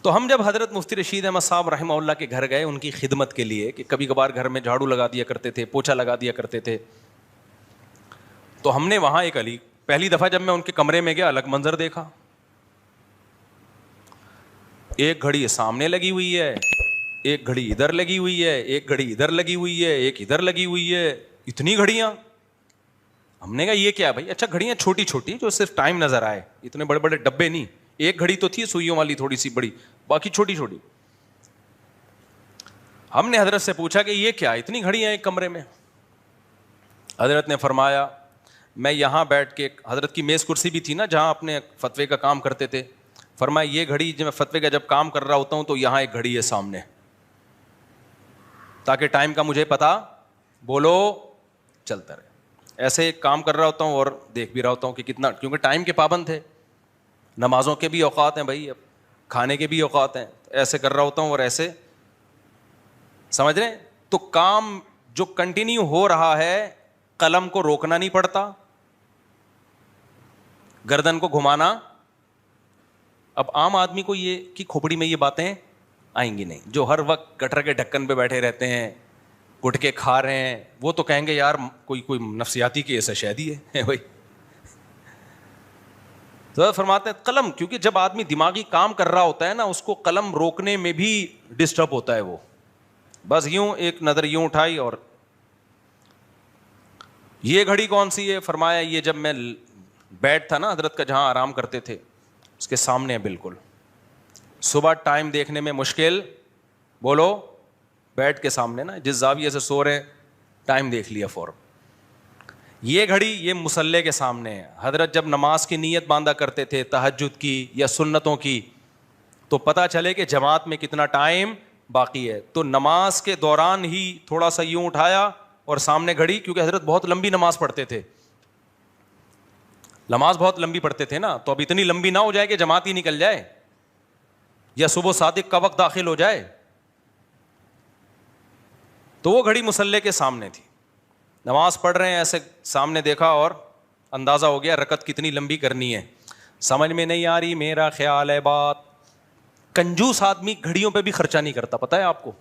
تو ہم جب حضرت مفتی رشید احمد صاحب رحمہ اللہ کے گھر گئے ان کی خدمت کے لیے, کہ کبھی کبھار گھر میں جھاڑو لگا دیا کرتے تھے, پوچھا لگا دیا کرتے تھے, تو ہم نے وہاں ایک پہلی دفعہ جب میں ان کے کمرے میں گیا الگ منظر دیکھا. ایک گھڑی سامنے لگی ہوئی ہے, ایک گھڑی ادھر لگی ہوئی ہے, ایک گھڑی ادھر لگی ہوئی ہے, ایک ادھر لگی ہوئی ہے, اتنی گھڑیاں. ہم نے کہا یہ کیا بھائی؟ اچھا گھڑیاں چھوٹی چھوٹی جو صرف ٹائم نظر آئے, اتنے بڑے بڑے ڈبے نہیں. ایک گھڑی تو تھی سوئیوں والی تھوڑی سی بڑی, باقی چھوٹی چھوٹی. ہم نے حضرت سے پوچھا کہ یہ کیا اتنی گھڑیاں ایک کمرے میں؟ حضرت نے فرمایا میں یہاں بیٹھ کے, حضرت کی میز کرسی بھی تھی نا جہاں اپنے فتوے کا کام کرتے تھے, فرمایا یہ گھڑی جب میں فتوے کا جب کام کر رہا ہوتا ہوں تو یہاں ایک گھڑی ہے سامنے, تاکہ ٹائم کا مجھے پتا بولو چلتا رہے. ایسے کام کر رہا ہوتا ہوں اور دیکھ بھی رہا ہوتا ہوں کہ کتنا, کیونکہ ٹائم کے پابند تھے, نمازوں کے بھی اوقات ہیں بھائی, اب کھانے کے بھی اوقات ہیں, ایسے کر رہا ہوتا ہوں اور ایسے, سمجھ رہے ہیں؟ تو کام جو کنٹینیو ہو رہا ہے, قلم کو روکنا نہیں پڑتا, گردن کو گھمانا. اب عام آدمی کو یہ کی کھوپڑی میں یہ باتیں آئیں گی نہیں, جو ہر وقت گٹر کے ڈھکن پہ بیٹھے رہتے ہیں, گٹکے کھا رہے ہیں, وہ تو کہیں گے یار کوئی نفسیاتی کیس ہے شاید ہی ہے بھائی. تو فرماتے ہیں قلم, کیونکہ جب آدمی دماغی کام کر رہا ہوتا ہے نا, اس کو قلم روکنے میں بھی ڈسٹرب ہوتا ہے. وہ بس یوں ایک نظر یوں اٹھائی اور یہ گھڑی کون سی ہے؟ فرمایا یہ جب میں بیڈ تھا نا حضرت کا جہاں آرام کرتے تھے اس کے سامنے ہے بالکل. صبح ٹائم دیکھنے میں مشکل, بولو بیڈ کے سامنے نا, جس زاویے سے سو رہے ٹائم دیکھ لیا فوراً. یہ گھڑی یہ مصلے کے سامنے ہے. حضرت جب نماز کی نیت باندھا کرتے تھے تہجد کی یا سنتوں کی, تو پتہ چلے کہ جماعت میں کتنا ٹائم باقی ہے, تو نماز کے دوران ہی تھوڑا سا یوں اٹھایا اور سامنے گھڑی, کیونکہ حضرت بہت لمبی نماز پڑھتے تھے, نماز بہت لمبی پڑھتے تھے نا, تو اب اتنی لمبی نہ ہو جائے کہ جماعت ہی نکل جائے یا صبح صادق کا وقت داخل ہو جائے. تو وہ گھڑی مصلے کے سامنے تھی, نماز پڑھ رہے ہیں, ایسے سامنے دیکھا اور اندازہ ہو گیا رکعت کتنی لمبی کرنی ہے. سمجھ میں نہیں آ رہی, میرا خیال ہے بات. کنجوس آدمی گھڑیوں پہ بھی خرچہ نہیں کرتا, پتہ ہے آپ کو.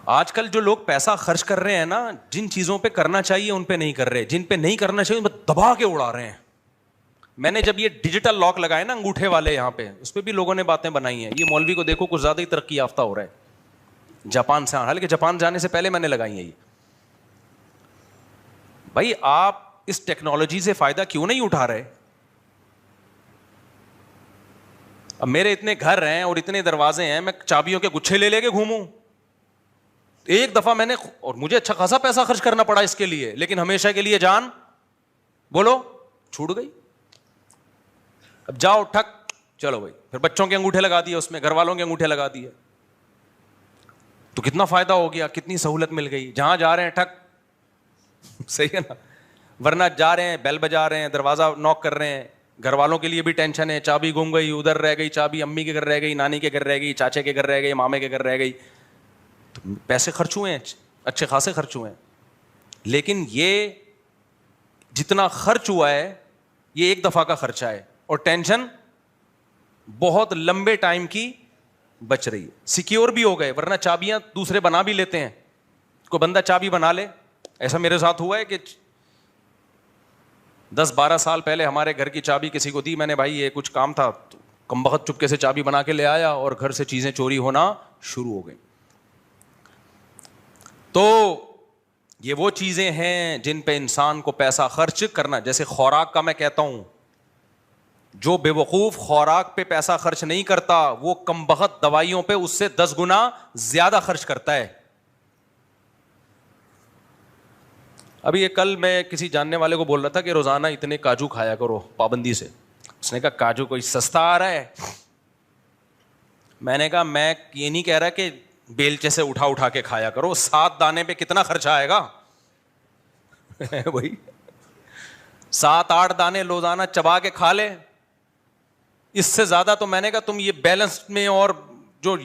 آج کل جو لوگ پیسہ خرچ کر رہے ہیں نا, جن چیزوں پہ کرنا چاہیے ان پہ نہیں کر رہے, جن پہ نہیں کرنا چاہیے ان پہ دبا کے اڑا رہے ہیں. میں نے جب یہ ڈیجیٹل لاک لگائے نا انگوٹھے والے یہاں پہ, اس پہ بھی لوگوں نے باتیں بنائی ہیں. یہ مولوی کو دیکھو کچھ زیادہ ہی ترقی یافتہ ہو رہا ہے جاپان سے, حالانکہ جاپان جانے سے پہلے میں نے لگائی ہیں یہ. بھائی آپ اس ٹیکنالوجی سے فائدہ کیوں نہیں اٹھا رہے؟ اب میرے اتنے گھر ہیں اور اتنے دروازے ہیں, میں چابیوں کے گچھے لے لے کے گھوموں؟ ایک دفعہ میں نے, اور مجھے اچھا خاصا پیسہ خرچ کرنا پڑا اس کے لیے, لیکن ہمیشہ کے لیے جان بولو چھوٹ گئی. اب جاؤ ٹھک, چلو بھائی, پھر بچوں کے انگوٹھے لگا دیے اس میں, گھر والوں کے انگوٹھے لگا دیے, تو کتنا فائدہ ہو گیا, کتنی سہولت مل گئی. جہاں جا رہے ہیں ٹھک, صحیح ہے نا, ورنہ جا رہے ہیں بیل بجا رہے ہیں, دروازہ نوک کر رہے ہیں, گھر والوں کے لیے بھی ٹینشن ہے, چابی گم گئی, ادھر رہ گئی چابی, امی کے گھر رہ گئی, نانی کے گھر رہ گئی, چاچے کے گھر رہ گئی, مامے کے گھر رہ گئی. تو پیسے خرچ ہوئے ہیں, اچھے خاصے خرچ ہوئے ہیں, لیکن یہ جتنا خرچ ہوا ہے یہ ایک دفعہ کا خرچہ ہے, اور ٹینشن بہت لمبے ٹائم کی بچ رہی ہے. سیکیور بھی ہو گئے, ورنہ چابیاں دوسرے بنا بھی لیتے ہیں. کوئی بندہ چابی بنا لے, ایسا میرے ساتھ ہوا ہے کہ 10-12 سال پہلے ہمارے گھر کی چابی کسی کو دی میں نے, بھائی یہ کچھ کام تھا, تو کمبخت چپکے سے چابی بنا کے لے آیا اور گھر سے چیزیں چوری ہونا شروع ہو گئی. تو یہ وہ چیزیں ہیں جن پہ انسان کو پیسہ خرچ کرنا, جیسے خوراک کا میں کہتا ہوں, جو بے وقوف خوراک پہ پیسہ خرچ نہیں کرتا وہ کمبخت دوائیوں پہ اس سے 10 گنا زیادہ خرچ کرتا ہے. ابھی یہ کل میں کسی جاننے والے کو بول رہا تھا کہ روزانہ اتنے کاجو کھایا کرو پابندی سے. اس نے کہا کاجو کوئی سستا آ رہا ہے؟ میں نے کہا میں یہ نہیں کہہ رہا کہ بیلچے سے اٹھا اٹھا کے کھایا کرو, 7 دانے پہ کتنا خرچہ آئے گا بھائی, 7-8 دانے روزانہ چبا کے کھا لے, اس سے زیادہ تو میں نے کہا تم یہ بیلنس میں اور جو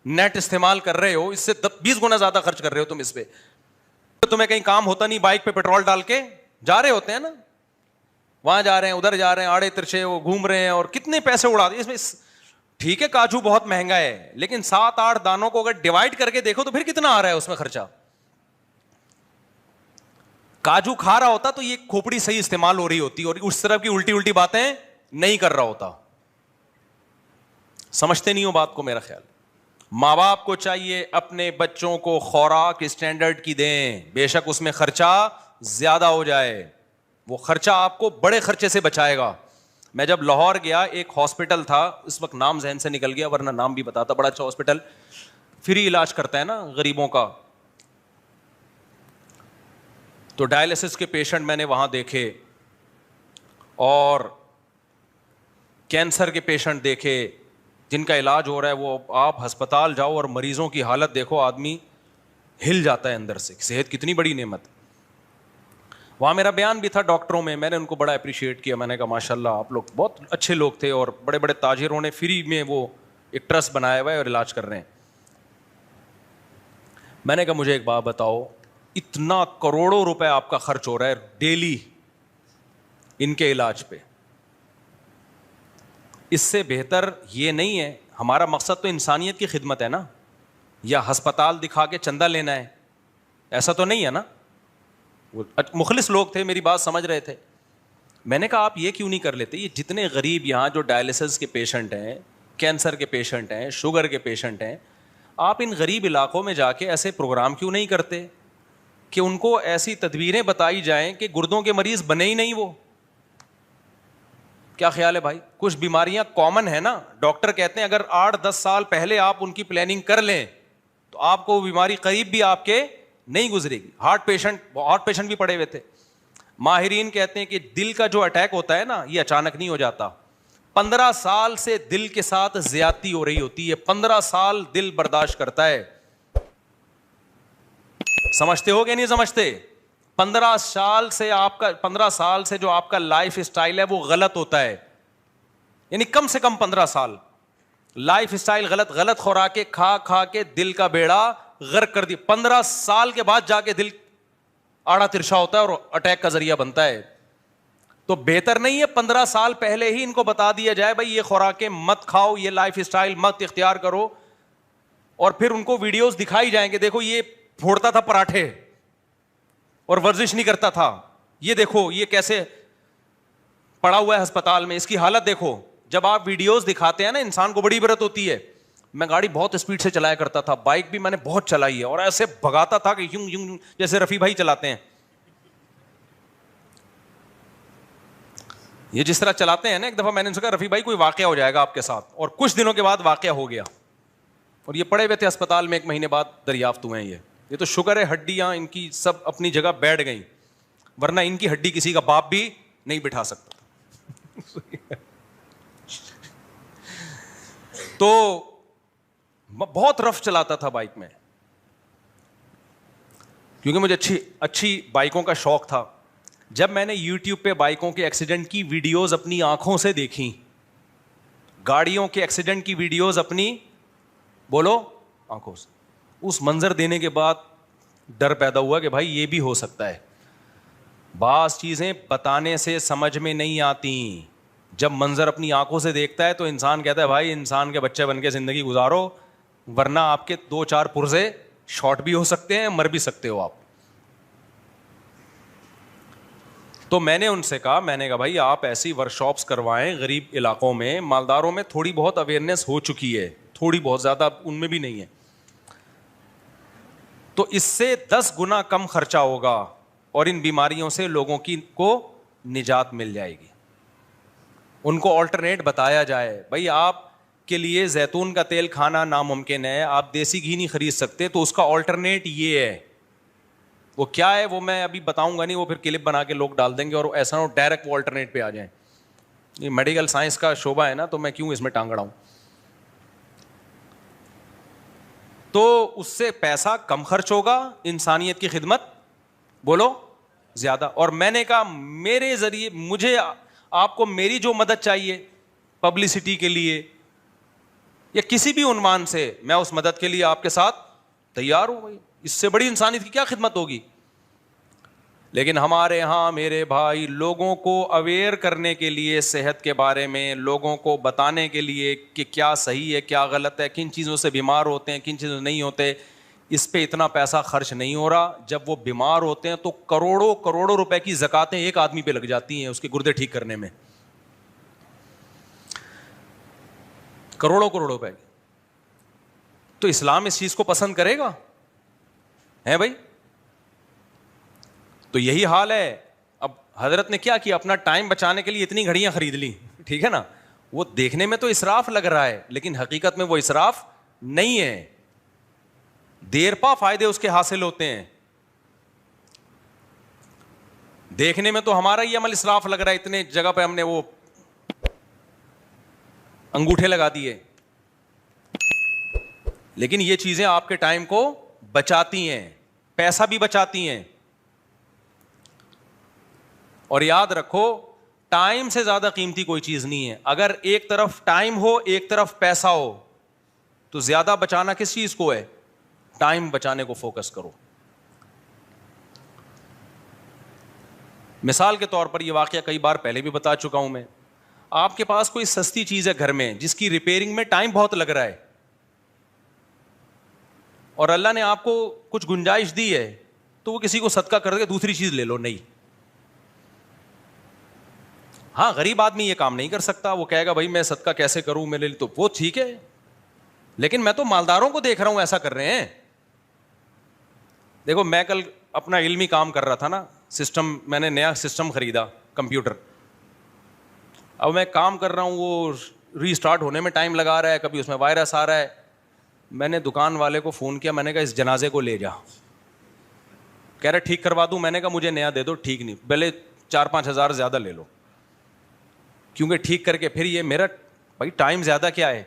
نیٹ استعمال کر رہے ہو اس سے 20 گنا زیادہ خرچ کر رہے ہو تم اس پہ. تمہیں کہیں کام ہوتا نہیں, بائک پہ پیٹرول ڈال کے جا رہے ہوتے ہیں نا, وہاں جا رہے ہیں ادھر جا رہے ہیں, آڑے ترچے وہ گھوم رہے ہیں, اور کتنے پیسے اڑا دیے اس میں. ٹھیک ہے کاجو بہت مہنگا ہے, لیکن 7-8 دانوں کو اگر ڈیوائڈ کر کے دیکھو تو پھر کتنا آ رہا ہے اس میں خرچہ. کاجو کھا رہا ہوتا تو یہ کھوپڑی صحیح استعمال ہو رہی ہوتی اور اس طرح کی الٹی الٹی باتیں نہیں کر رہا ہوتا. سمجھتے نہیں ہو بات کو میرا خیال. ماں باپ کو چاہیے اپنے بچوں کو خوراک اسٹینڈرڈ کی دیں, بے شک اس میں خرچہ زیادہ ہو جائے, وہ خرچہ آپ کو بڑے خرچے سے بچائے گا. میں جب لاہور گیا, ایک ہاسپٹل تھا, اس وقت نام ذہن سے نکل گیا ورنہ نام بھی بتاتا, بڑا اچھا ہاسپٹل, فری علاج کرتا ہے نا غریبوں کا. تو ڈائلسس کے پیشنٹ میں نے وہاں دیکھے اور کینسر کے پیشنٹ دیکھے جن کا علاج ہو رہا ہے. وہ آپ ہسپتال جاؤ اور مریضوں کی حالت دیکھو, آدمی ہل جاتا ہے اندر سے. صحت کتنی بڑی نعمت. وہاں میرا بیان بھی تھا ڈاکٹروں میں نے ان کو بڑا اپریشیٹ کیا. میں نے کہا ماشاء اللہ آپ لوگ بہت اچھے لوگ تھے, اور بڑے بڑے تاجروں نے فری میں وہ ایک ٹرسٹ بنایا ہوا ہے اور علاج کر رہے ہیں. میں نے کہا مجھے ایک بات بتاؤ, اتنا کروڑوں روپے آپ کا خرچ ہو رہا ہے ڈیلی ان کے علاج پہ, اس سے بہتر یہ نہیں ہے. ہمارا مقصد تو انسانیت کی خدمت ہے نا, یا ہسپتال دکھا کے چندہ لینا ہے, ایسا تو نہیں ہے نا. وہ مخلص لوگ تھے, میری بات سمجھ رہے تھے. میں نے کہا آپ یہ کیوں نہیں کر لیتے, یہ جتنے غریب یہاں جو ڈائلسس کے پیشنٹ ہیں, کینسر کے پیشنٹ ہیں, شوگر کے پیشنٹ ہیں, آپ ان غریب علاقوں میں جا کے ایسے پروگرام کیوں نہیں کرتے کہ ان کو ایسی تدبیریں بتائی جائیں کہ گردوں کے مریض بنے ہی نہیں. وہ کیا خیال ہے بھائی؟ کچھ بیماریاں کامن ہے نا, ڈاکٹر کہتے ہیں اگر 8-10 سال پہلے آپ ان کی پلاننگ کر لیں تو آپ کو وہ بیماری قریب بھی آپ کے نہیں گزرے گی. ہارٹ پیشنٹ بھی پڑے ہوئے تھے. ماہرین کہتے ہیں کہ دل کا جو اٹیک ہوتا ہے نا, یہ اچانک نہیں ہو جاتا. 15 سال سے دل کے ساتھ زیادتی ہو رہی ہوتی ہے, 15 سال دل برداشت کرتا ہے. سمجھتے ہو کہ نہیں سمجھتے؟ 15 سال سے جو آپ کا لائف اسٹائل ہے وہ غلط ہوتا ہے, یعنی کم سے کم 15 سال لائف اسٹائل غلط خوراکیں کھا کے دل کا بیڑا غرق کر دی. 15 سال کے بعد جا کے دل آڑا ترشا ہوتا ہے اور اٹیک کا ذریعہ بنتا ہے. تو بہتر نہیں ہے 15 سال پہلے ہی ان کو بتا دیا جائے بھائی یہ خوراکیں مت کھاؤ, یہ لائف اسٹائل مت اختیار کرو, اور پھر ان کو ویڈیوز دکھائی جائیں کہ دیکھو یہ پھوڑتا تھا پراٹھے اور ورزش نہیں کرتا تھا, یہ دیکھو یہ کیسے پڑا ہوا ہے ہسپتال میں, اس کی حالت دیکھو. جب آپ ویڈیوز دکھاتے ہیں نا, انسان کو بڑی عبرت ہوتی ہے. میں گاڑی بہت اسپیڈ سے چلایا کرتا تھا, بائک بھی میں نے بہت چلائی ہے, اور ایسے بھگاتا تھا کہ یوں یوں جیسے رفیع بھائی چلاتے ہیں. یہ جس طرح چلاتے ہیں نا, ایک دفعہ میں نے کہا رفیع بھائی کوئی واقعہ ہو جائے گا آپ کے ساتھ, اور کچھ دنوں کے بعد واقعہ ہو گیا, اور یہ پڑے ہوئے تھے اسپتال میں, 1 مہینے بعد دریافت ہوئے ہیں. یہ تو شکر ہے ہڈیاں ان کی سب اپنی جگہ بیٹھ گئیں, ورنہ ان کی ہڈی کسی کا باپ بھی نہیں بٹھا سکتا. تو بہت رف چلاتا تھا بائک میں, کیونکہ مجھے اچھی بائکوں کا شوق تھا. جب میں نے یوٹیوب پہ بائکوں کے ایکسیڈنٹ کی ویڈیوز اپنی آنکھوں سے دیکھی, گاڑیوں کے ایکسیڈنٹ کی ویڈیوز اپنی بولو آنکھوں سے, اس منظر دینے کے بعد ڈر پیدا ہوا کہ بھائی یہ بھی ہو سکتا ہے. بعض چیزیں بتانے سے سمجھ میں نہیں آتی, جب منظر اپنی آنکھوں سے دیکھتا ہے تو انسان کہتا ہے بھائی انسان کے بچے بن کے زندگی گزارو, ورنہ آپ کے 2-4 پرزے شارٹ بھی ہو سکتے ہیں, مر بھی سکتے ہو آپ. تو میں نے ان سے کہا, میں نے کہا بھائی آپ ایسی ورکشاپس کروائیں غریب علاقوں میں, مالداروں میں تھوڑی بہت اویئرنیس ہو چکی ہے, تھوڑی بہت, زیادہ ان میں بھی نہیں ہے, تو اس سے 10 گنا کم خرچہ ہوگا اور ان بیماریوں سے لوگوں کو نجات مل جائے گی. ان کو آلٹرنیٹ بتایا جائے, بھائی آپ کے لیے زیتون کا تیل کھانا ناممکن ہے, آپ دیسی گھی نہیں خرید سکتے, تو اس کا آلٹرنیٹ یہ ہے. وہ کیا ہے وہ میں ابھی بتاؤں گا نہیں, وہ پھر کلپ بنا کے لوگ ڈال دیں گے اور ایسا نہ ڈائریکٹ وہ آلٹرنیٹ پہ آ جائیں. یہ میڈیکل سائنس کا شعبہ ہے نا, تو میں کیوں اس میں ٹانگ اڑاؤں. تو اس سے پیسہ کم خرچ ہوگا, انسانیت کی خدمت بولو زیادہ. اور میں نے کہا میرے ذریعے مجھے آپ کو میری جو مدد چاہیے پبلسٹی کے لیے یا کسی بھی عنوان سے, میں اس مدد کے لیے آپ کے ساتھ تیار ہوں. بھائی اس سے بڑی انسانیت کی کیا خدمت ہوگی. لیکن ہمارے ہاں میرے بھائی لوگوں کو اویئر کرنے کے لیے صحت کے بارے میں، لوگوں کو بتانے کے لیے کہ کیا صحیح ہے کیا غلط ہے، کن چیزوں سے بیمار ہوتے ہیں کن چیزوں سے نہیں ہوتے، اس پہ اتنا پیسہ خرچ نہیں ہو رہا. جب وہ بیمار ہوتے ہیں تو کروڑوں کروڑوں روپے کی زکاتیں ایک آدمی پہ لگ جاتی ہیں اس کے گردے ٹھیک کرنے میں، کروڑوں کروڑوں روپے. تو اسلام اس چیز کو پسند کرے گا ہے بھائی؟ تو یہی حال ہے. اب حضرت نے کیا کیا، اپنا ٹائم بچانے کے لیے اتنی گھڑیاں خرید لی، ٹھیک ہے نا. وہ دیکھنے میں تو اسراف لگ رہا ہے لیکن حقیقت میں وہ اسراف نہیں ہے، دیر پا فائدے اس کے حاصل ہوتے ہیں. دیکھنے میں تو ہمارا یہ عمل اسراف لگ رہا ہے، اتنے جگہ پہ ہم نے وہ انگوٹھے لگا دیے، لیکن یہ چیزیں آپ کے ٹائم کو بچاتی ہیں، پیسہ بھی بچاتی ہیں. اور یاد رکھو ٹائم سے زیادہ قیمتی کوئی چیز نہیں ہے. اگر ایک طرف ٹائم ہو ایک طرف پیسہ ہو تو زیادہ بچانا کس چیز کو ہے؟ ٹائم بچانے کو فوکس کرو. مثال کے طور پر یہ واقعہ کئی بار پہلے بھی بتا چکا ہوں میں. آپ کے پاس کوئی سستی چیز ہے گھر میں جس کی ریپیئرنگ میں ٹائم بہت لگ رہا ہے اور اللہ نے آپ کو کچھ گنجائش دی ہے تو وہ کسی کو صدقہ کر کے دوسری چیز لے لو. نہیں، ہاں غریب آدمی یہ کام نہیں کر سکتا، وہ کہے گا بھائی میں صدقہ کیسے کروں میرے لیے، تو وہ ٹھیک ہے. لیکن میں تو مالداروں کو دیکھ رہا ہوں ایسا کر رہے ہیں. دیکھو میں کل اپنا علمی کام کر رہا تھا نا، سسٹم میں نے نیا سسٹم خریدا کمپیوٹر. اب میں کام کر رہا ہوں، وہ ری اسٹارٹ ہونے میں ٹائم لگا رہا ہے، کبھی اس میں وائرس آ رہا ہے. میں نے دکان والے کو فون کیا، میں نے کہا اس جنازے کو لے جا. کہہ رہا ٹھیک کروا دوں. میں نے کہا مجھے نیا دے دو. ٹھیک نہیں، پہلے 4-5 ہزار زیادہ لے لو، کیونکہ ٹھیک کر کے پھر یہ میرا بھائی ٹائم زیادہ کیا ہے.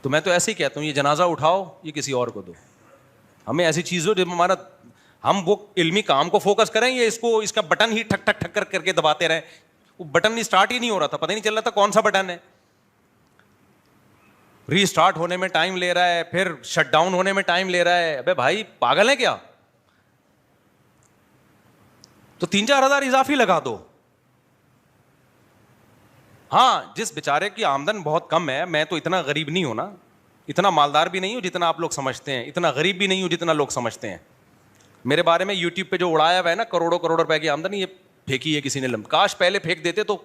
تو میں تو ایسے ہی کہتا ہوں یہ جنازہ اٹھاؤ یہ کسی اور کو دو. ہمیں ایسی چیز ہو جب ہمارا ہم وہ علمی کام کو فوکس کریں، یہ اس کا بٹن ہی ٹھک ٹھک ٹھک کر کے دباتے رہیں. وہ بٹن نہیں اسٹارٹ ہی نہیں ہو رہا تھا، پتہ نہیں چل رہا تھا کون سا بٹن ہے. ری اسٹارٹ ہونے میں ٹائم لے رہا ہے، پھر شٹ ڈاؤن ہونے میں ٹائم لے رہا ہے. ابے بھائی پاگل ہے کیا؟ تو 3-4 ہزار اضافی لگا دو. ہاں جس بیچارے کی آمدن بہت کم ہے، میں تو اتنا غریب نہیں ہوں نا، اتنا مالدار بھی نہیں ہوں جتنا آپ لوگ سمجھتے ہیں، اتنا غریب بھی نہیں ہوں جتنا لوگ سمجھتے ہیں. میرے بارے میں یوٹیوب پہ جو اڑایا ہوا ہے نا کروڑوں کروڑ روپے کی آمدنی، یہ پھینکی ہے کسی نے. کاش پہلے پھینک دیتے تو.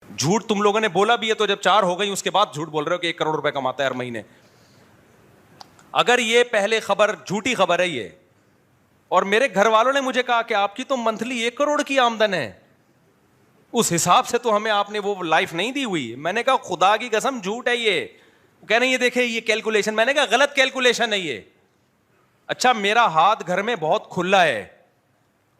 جھوٹ تم لوگوں نے بولا بھی ہے تو جب 4 ہو گئی اس کے بعد جھوٹ بول رہے ہو کہ 1 کروڑ روپے کماتا ہے ہر مہینے. اگر یہ پہلے خبر جھوٹی خبر ہے یہ، اور میرے گھر والوں نے مجھے کہا کہ آپ کی تو منتھلی 1 کروڑ کی آمدن ہے، اس حساب سے تو ہمیں آپ نے وہ لائف نہیں دی ہوئی. میں نے کہا خدا کی قسم جھوٹ ہے یہ. کہہ رہے ہیں یہ دیکھیں یہ کیلکولیشن. میں نے کہا غلط کیلکولیشن ہے یہ. اچھا میرا ہاتھ گھر میں بہت کھلا ہے،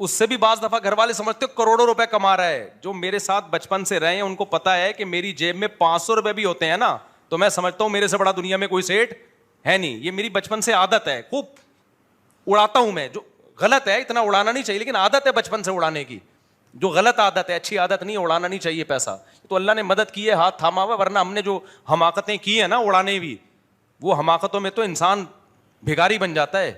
اس سے بھی بعض دفعہ گھر والے سمجھتے ہو کروڑوں روپے کما رہا ہے. جو میرے ساتھ بچپن سے رہے ہیں ان کو پتا ہے کہ میری جیب میں 500 روپے بھی ہوتے ہیں نا تو میں سمجھتا ہوں میرے سے بڑا دنیا میں کوئی سیٹ ہے نہیں. یہ میری بچپن سے عادت ہے، خوب اڑاتا ہوں میں. جو غلط ہے، اتنا اڑانا نہیں چاہیے، لیکن عادت ہے بچپن سے اڑانے کی، جو غلط عادت ہے، اچھی عادت نہیں. اڑانا نہیں چاہیے پیسہ. تو اللہ نے مدد کی ہے، ہاتھ تھاما ہوا، ورنہ ہم نے جو حماقتیں کی ہیں نا اڑانے بھی، وہ حماقتوں میں تو انسان بھکاری بن جاتا ہے.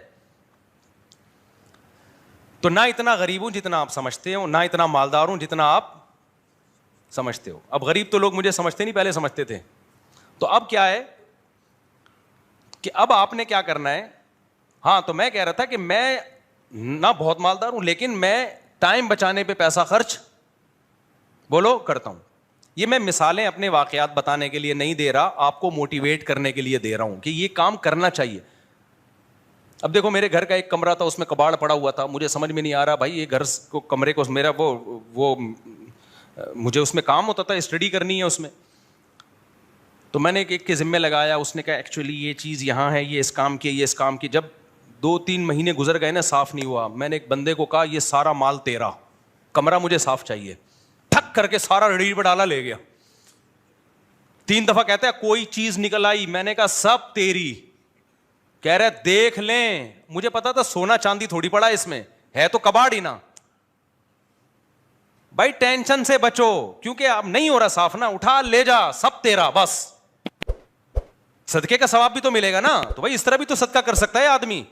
تو نہ اتنا غریب ہوں جتنا آپ سمجھتے ہو، نہ اتنا مالدار ہوں جتنا آپ سمجھتے ہو. اب غریب تو لوگ مجھے سمجھتے نہیں، پہلے سمجھتے تھے. تو اب کیا ہے کہ اب آپ نے کیا کرنا ہے. ہاں تو میں کہہ رہا تھا کہ میں نہ بہت مالدار ہوں لیکن میں ٹائم بچانے پہ پیسہ خرچ بولو کرتا ہوں. یہ میں مثالیں اپنے واقعات بتانے کے لیے نہیں دے رہا، آپ کو موٹیویٹ کرنے کے لیے دے رہا ہوں کہ یہ کام کرنا چاہیے. اب دیکھو میرے گھر کا ایک کمرہ تھا، اس میں کباڑ پڑا ہوا تھا. مجھے سمجھ میں نہیں آ رہا بھائی یہ گھر کو کمرے کو میرا وہ مجھے اس میں کام ہوتا تھا، اسٹڈی کرنی ہے اس میں. تو میں نے ایک کے ذمہ لگایا. اس نے کہا ایکچولی یہ چیز یہاں ہے، یہ اس کام کی، یہ اس کام کی. جب 2-3 مہینے گزر گئے نا صاف نہیں ہوا، میں نے ایک بندے کو کہا یہ سارا مال تیرا، کمرہ مجھے صاف چاہیے. ٹھک کر کے سارا ریڑھی پہ ڈالا لے گیا. 3 دفعہ کہتا ہے کوئی چیز نکل آئی. میں نے کہا سب تیری. کہہ رہے دیکھ لیں. مجھے پتا تھا سونا چاندی تھوڑی پڑا اس میں ہے، تو کباڑ ہی نا. بھائی ٹینشن سے بچو، کیونکہ اب نہیں ہو رہا صاف نا، اٹھا لے جا، سب تیرا بس. صدقے کا ثواب بھی تو ملے گا نا. تو بھائی اس طرح بھی تو صدقہ کر سکتا ہے آدمی,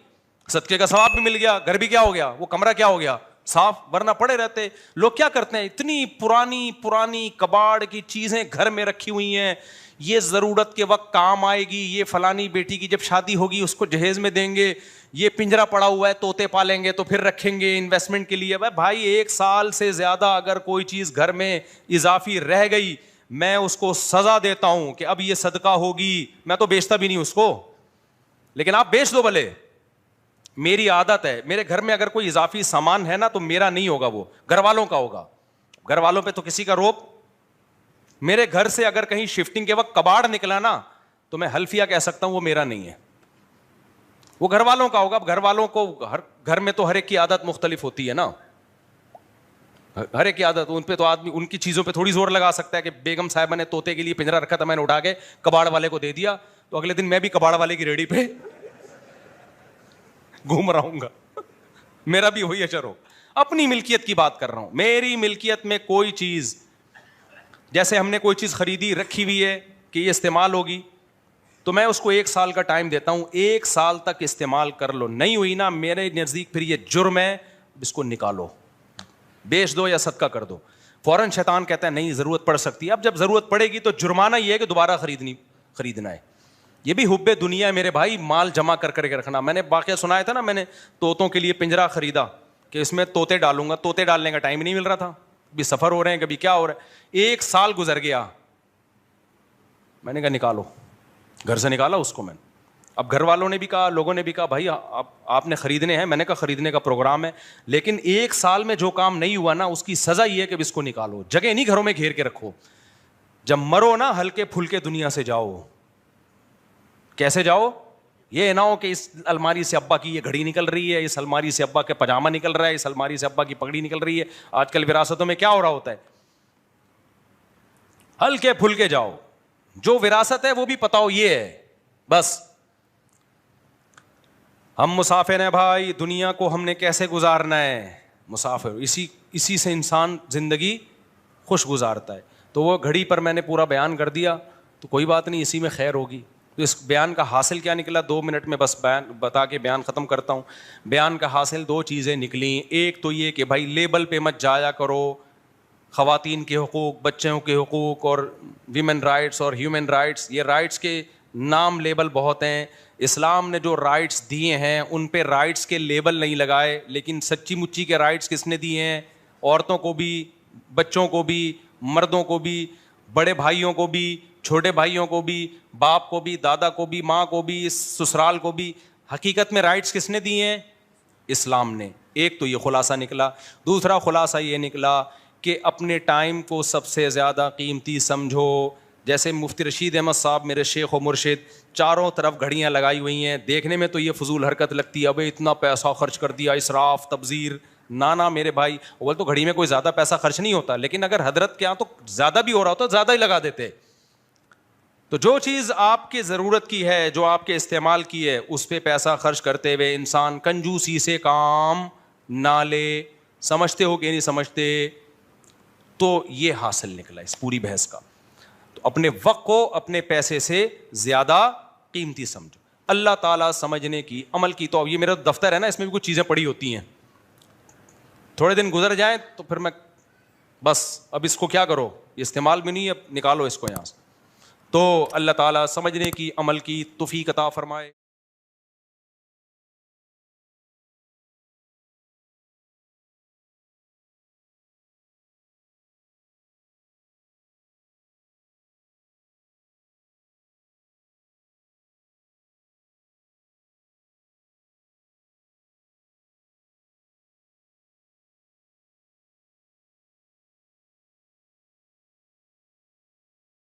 صدقے کا ثواب بھی مل گیا, گھر بھی کیا ہو گیا, وہ کمرہ کیا ہو گیا صاف, ورنہ پڑے رہتے. لوگ کیا کرتے ہیں, اتنی پرانی پرانی کباڑ کی چیزیں گھر میں رکھی ہوئی ہیں, یہ ضرورت کے وقت کام آئے گی, یہ فلانی بیٹی کی جب شادی ہوگی اس کو جہیز میں دیں گے, یہ پنجرا پڑا ہوا ہے طوطے پالیں گے تو پھر رکھیں گے انویسٹمنٹ کے لیے. بھائی 1 سال سے زیادہ اگر کوئی چیز گھر میں اضافی رہ گئی, میں اس کو سزا دیتا ہوں کہ اب یہ صدقہ ہوگی. میں تو بیچتا بھی نہیں اس کو, لیکن آپ بیچ دو بھلے. میری عادت ہے, میرے گھر میں اگر کوئی اضافی سامان ہے نا تو میرا نہیں ہوگا, وہ گھر والوں کا ہوگا. گھر والوں پہ تو کسی کا روب. میرے گھر سے اگر کہیں شفٹنگ کے وقت کباڑ نکلا نا تو میں حلفیہ کہہ سکتا ہوں وہ میرا نہیں ہے, وہ گھر والوں کا ہوگا. گھر والوں کو ہر گھر میں تو ہر ایک کی عادت مختلف ہوتی ہے نا, ہر ایک کی عادت. ان پہ تو آدمی ان کی چیزوں پہ تھوڑی زور لگا سکتا ہے کہ بیگم صاحبہ نے طوطے کے لیے پنجرا رکھا تھا, میں نے اٹھا کے کباڑ والے کو دے دیا, تو اگلے دن میں بھی کباڑ والے کی ریڑھی پہ گھوم رہا ہوں گا, میرا بھی وہی اشر ہو. اپنی ملکیت کی بات کر رہا ہوں. میری ملکیت میں کوئی چیز, جیسے ہم نے کوئی چیز خریدی رکھی ہوئی ہے کہ یہ استعمال ہوگی, تو میں اس کو 1 سال کا ٹائم دیتا ہوں. 1 سال تک استعمال کر لو, نہیں ہوئی نا میرے نزدیک پھر یہ جرم ہے, اس کو نکالو, بیچ دو یا صدقہ کر دو. فوراً شیطان کہتا ہے نہیں ضرورت پڑ سکتی ہے. اب جب ضرورت پڑے گی تو جرمانہ یہ ہے کہ دوبارہ خریدنا ہے. یہ بھی حب دنیا ہے میرے بھائی, مال جمع کر کے رکھنا. میں نے واقعہ سنایا تھا نا, میں نے طوطوں کے لیے پنجرا خریدا کہ اس میں طوطے ڈالوں گا. طوطے ڈالنے کا ٹائم نہیں مل رہا تھا, کبھی سفر ہو رہے ہیں کبھی کیا ہو رہا ہے. 1 سال گزر گیا, میں نے کہا نکالو, گھر سے نکالا اس کو میں نے. اب گھر والوں نے بھی کہا, لوگوں نے بھی کہا بھائی آپ نے خریدنے ہیں. میں نے کہا خریدنے کا پروگرام ہے, لیکن 1 سال میں جو کام نہیں ہوا نا اس کی سزا یہ ہے کہ اس کو نکالو. جگہ نہیں گھروں میں گھیر کے رکھو. جب مرو نا ہلکے پھلکے دنیا سے جاؤ. کیسے جاؤ, یہ نہ ہو کہ اس الماری سے ابا کی یہ گھڑی نکل رہی ہے, اس الماری سے ابا کے پاجامہ نکل رہا ہے, اس الماری سے ابا کی پگڑی نکل رہی ہے. آج کل وراثتوں میں کیا ہو رہا ہوتا ہے. ہلکے پھلکے جاؤ, جو وراثت ہے وہ بھی پتہ ہو یہ ہے بس. ہم مسافر ہیں بھائی, دنیا کو ہم نے کیسے گزارنا ہے, مسافر. اسی سے انسان زندگی خوش گزارتا ہے. تو وہ گھڑی پر میں نے پورا بیان کر دیا, تو کوئی بات نہیں, اسی میں خیر ہوگی. تو اس بیان کا حاصل کیا نکلا, 2 منٹ میں بس بیان بتا کے بیان ختم کرتا ہوں. بیان کا حاصل 2 چیزیں نکلیں. ایک تو یہ کہ بھائی لیبل پہ مت جایا کرو, خواتین کے حقوق, بچوں کے حقوق اور ویمن رائٹس اور ہیومن رائٹس. یہ رائٹس کے نام لیبل بہت ہیں. اسلام نے جو رائٹس دیے ہیں ان پہ رائٹس کے لیبل نہیں لگائے, لیکن سچی مچی کے رائٹس کس نے دیے ہیں, عورتوں کو بھی, بچوں کو بھی, مردوں کو بھی, بڑے بھائیوں کو بھی, چھوٹے بھائیوں کو بھی, باپ کو بھی, دادا کو بھی, ماں کو بھی, سسرال کو بھی. حقیقت میں رائٹس کس نے دیے ہیں, اسلام نے. ایک تو یہ خلاصہ نکلا. دوسرا خلاصہ یہ نکلا کہ اپنے ٹائم کو سب سے زیادہ قیمتی سمجھو. جیسے مفتی رشید احمد صاحب میرے شیخ و مرشد, چاروں طرف گھڑیاں لگائی ہوئی ہیں. دیکھنے میں تو یہ فضول حرکت لگتی ہے, ابے اتنا پیسہ خرچ کر دیا, اسراف, تبذیر. نانا میرے بھائی, اول تو گھڑی میں کوئی زیادہ پیسہ خرچ نہیں ہوتا, لیکن اگر حضرت کے یہاں تو زیادہ بھی ہو رہا ہوتا زیادہ ہی لگا دیتے. تو جو چیز آپ کی ضرورت کی ہے, جو آپ کے استعمال کی ہے, اس پہ پیسہ خرچ کرتے ہوئے انسان کنجوسی سے کام نہ لے. سمجھتے ہو کہ نہیں سمجھتے؟ تو یہ حاصل نکلا اس پوری بحث کا. تو اپنے وقت کو اپنے پیسے سے زیادہ قیمتی سمجھو. اللہ تعالیٰ سمجھنے کی, عمل کی. تو یہ میرا دفتر ہے نا, اس میں بھی کچھ چیزیں پڑی ہوتی ہیں. تھوڑے دن گزر جائیں تو پھر میں بس اب اس کو کیا کرو, استعمال بھی نہیں, اب نکالو اس کو یہاں سے. تو اللہ تعالیٰ سمجھنے کی, عمل کی توفیق عطا فرمائے.